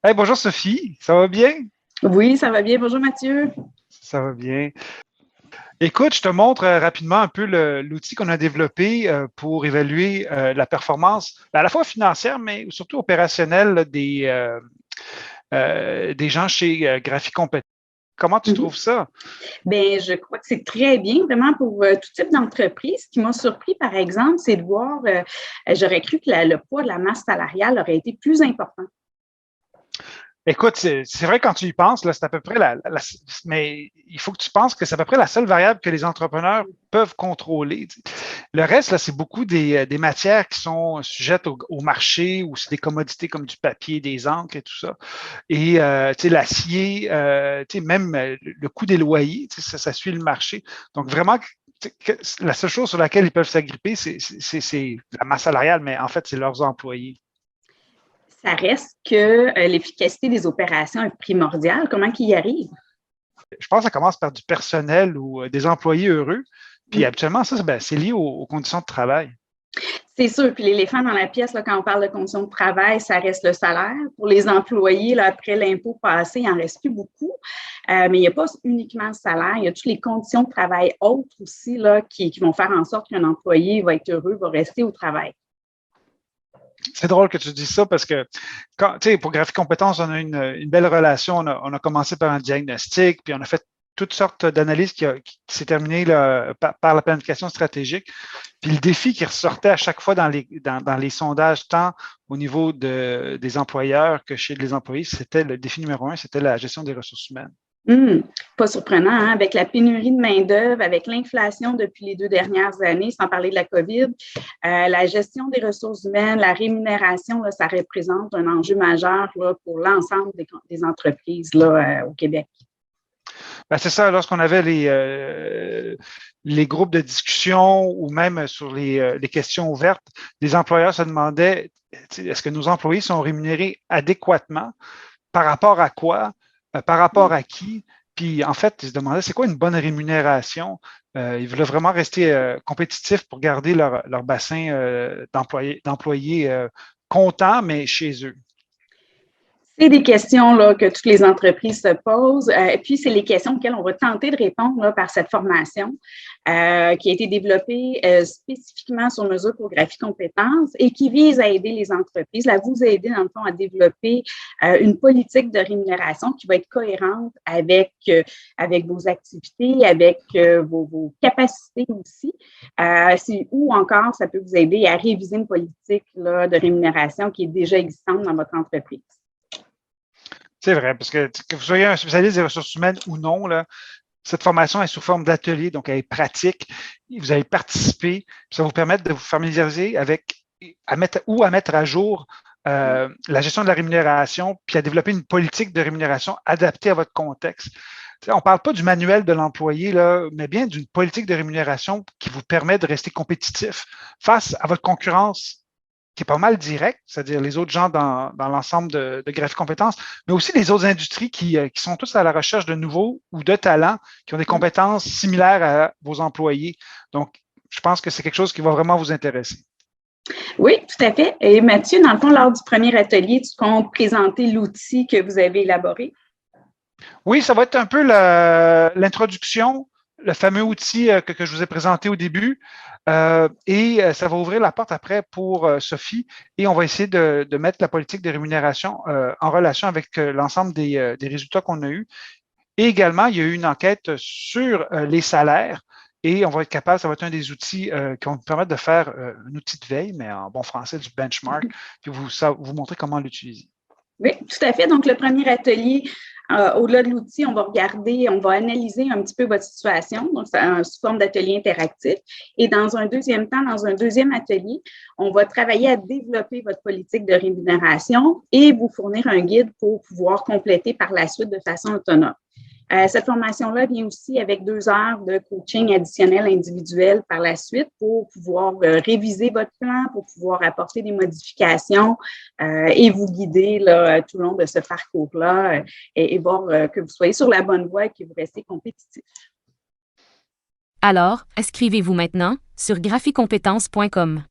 Hey, bonjour Sophie, ça va bien? Oui, ça va bien. Bonjour Mathieu. Ça va bien. Écoute, je te montre rapidement un peu l'outil qu'on a développé pour évaluer la performance, à la fois financière, mais surtout opérationnelle là, des gens chez Graphique Compétences. Comment tu Mhm. trouves ça? Ben, je crois que c'est très bien, vraiment pour tout type d'entreprise. Ce qui m'a surpris, par exemple, c'est de voir, j'aurais cru que le poids de la masse salariale aurait été plus important. Écoute, c'est vrai quand tu y penses, là, c'est à peu près mais il faut que tu penses que c'est à peu près la seule variable que les entrepreneurs peuvent contrôler. Tu sais. Le reste, là, c'est beaucoup des matières qui sont sujettes au marché ou c'est des commodités comme du papier, des encres et tout ça. Et tu sais, l'acier, tu sais, même le coût des loyers, tu sais, ça suit le marché. Donc vraiment, la seule chose sur laquelle ils peuvent s'agripper, c'est la masse salariale, mais en fait, c'est leurs employés. Ça reste que l'efficacité des opérations est primordiale. Comment qu'ils y arrivent? Je pense que ça commence par du personnel ou des employés heureux. Puis habituellement, ça, ben, c'est lié aux conditions de travail. C'est sûr. Puis l'éléphant dans la pièce, là, quand on parle de conditions de travail, ça reste le salaire. Pour les employés, là, après l'impôt passé, il n'en reste plus beaucoup. Mais il n'y a pas uniquement le salaire, il y a toutes les conditions de travail autres aussi là, qui vont faire en sorte qu'un employé va être heureux, va rester au travail. C'est drôle que tu dis ça parce que pour Graphique Compétences, on a une belle relation. On a commencé par un diagnostic, puis on a fait toutes sortes d'analyses qui s'est terminées là, par la planification stratégique. Puis le défi qui ressortait à chaque fois dans les sondages, tant au niveau des employeurs que chez les employés, c'était le défi numéro un, c'était la gestion des ressources humaines. Hum, Pas surprenant, hein? Avec la pénurie de main-d'œuvre, avec l'inflation depuis les 2 dernières années, sans parler de la COVID, la gestion des ressources humaines, la rémunération, là, ça représente un enjeu majeur là, pour l'ensemble des entreprises là, au Québec. Ben, c'est ça, lorsqu'on avait les groupes de discussion ou même sur les questions ouvertes, les employeurs se demandaient est-ce que nos employés sont rémunérés adéquatement, par rapport à quoi, par rapport à qui. Puis en fait, ils se demandaient c'est quoi une bonne rémunération. Ils voulaient vraiment rester compétitifs pour garder leur bassin d'employés contents, mais chez eux. C'est des questions là, que toutes les entreprises se posent. Et puis, c'est les questions auxquelles on va tenter de répondre là, par cette formation qui a été développée spécifiquement sur mesure pour Graphie Compétences et qui vise à aider les entreprises, à vous aider, dans le fond, à développer une politique de rémunération qui va être cohérente avec vos activités, avec vos capacités aussi. Ou encore, ça peut vous aider à réviser une politique là, de rémunération qui est déjà existante dans votre entreprise. C'est vrai, parce que vous soyez un spécialiste des ressources humaines ou non, là, cette formation est sous forme d'atelier, donc elle est pratique. Vous allez participer, ça va vous permettre de vous familiariser à mettre à jour la gestion de la rémunération, puis à développer une politique de rémunération adaptée à votre contexte. On ne parle pas du manuel de l'employé, là, mais bien d'une politique de rémunération qui vous permet de rester compétitif face à votre concurrence qui est pas mal direct, c'est-à-dire les autres gens dans l'ensemble de Graphique Compétences, mais aussi les autres industries qui sont tous à la recherche de nouveaux ou de talents qui ont des compétences similaires à vos employés. Donc, je pense que c'est quelque chose qui va vraiment vous intéresser. Oui, tout à fait. Et Mathieu, dans le fond, lors du premier atelier, tu comptes présenter l'outil que vous avez élaboré. Oui, ça va être un peu l'introduction, le fameux outil que je vous ai présenté au début. Et ça va ouvrir la porte après pour Sophie et on va essayer de mettre la politique de rémunération en relation avec l'ensemble des résultats qu'on a eus. Et également, il y a eu une enquête sur les salaires et on va être capable, ça va être un des outils qui vont nous permettre de faire un outil de veille, mais en bon français, du benchmark, puis vous montrer comment l'utiliser. Oui, tout à fait. Donc, le premier atelier, au-delà de l'outil, on va regarder, on va analyser un petit peu votre situation, donc c'est sous forme d'atelier interactif. Et dans un deuxième temps, dans un deuxième atelier, on va travailler à développer votre politique de rémunération et vous fournir un guide pour pouvoir compléter par la suite de façon autonome. Cette formation-là vient aussi avec 2 heures de coaching additionnel individuel par la suite pour pouvoir réviser votre plan, pour pouvoir apporter des modifications et vous guider là, tout le long de ce parcours-là et voir que vous soyez sur la bonne voie et que vous restez compétitif. Alors, inscrivez-vous maintenant sur graphicompétences.com.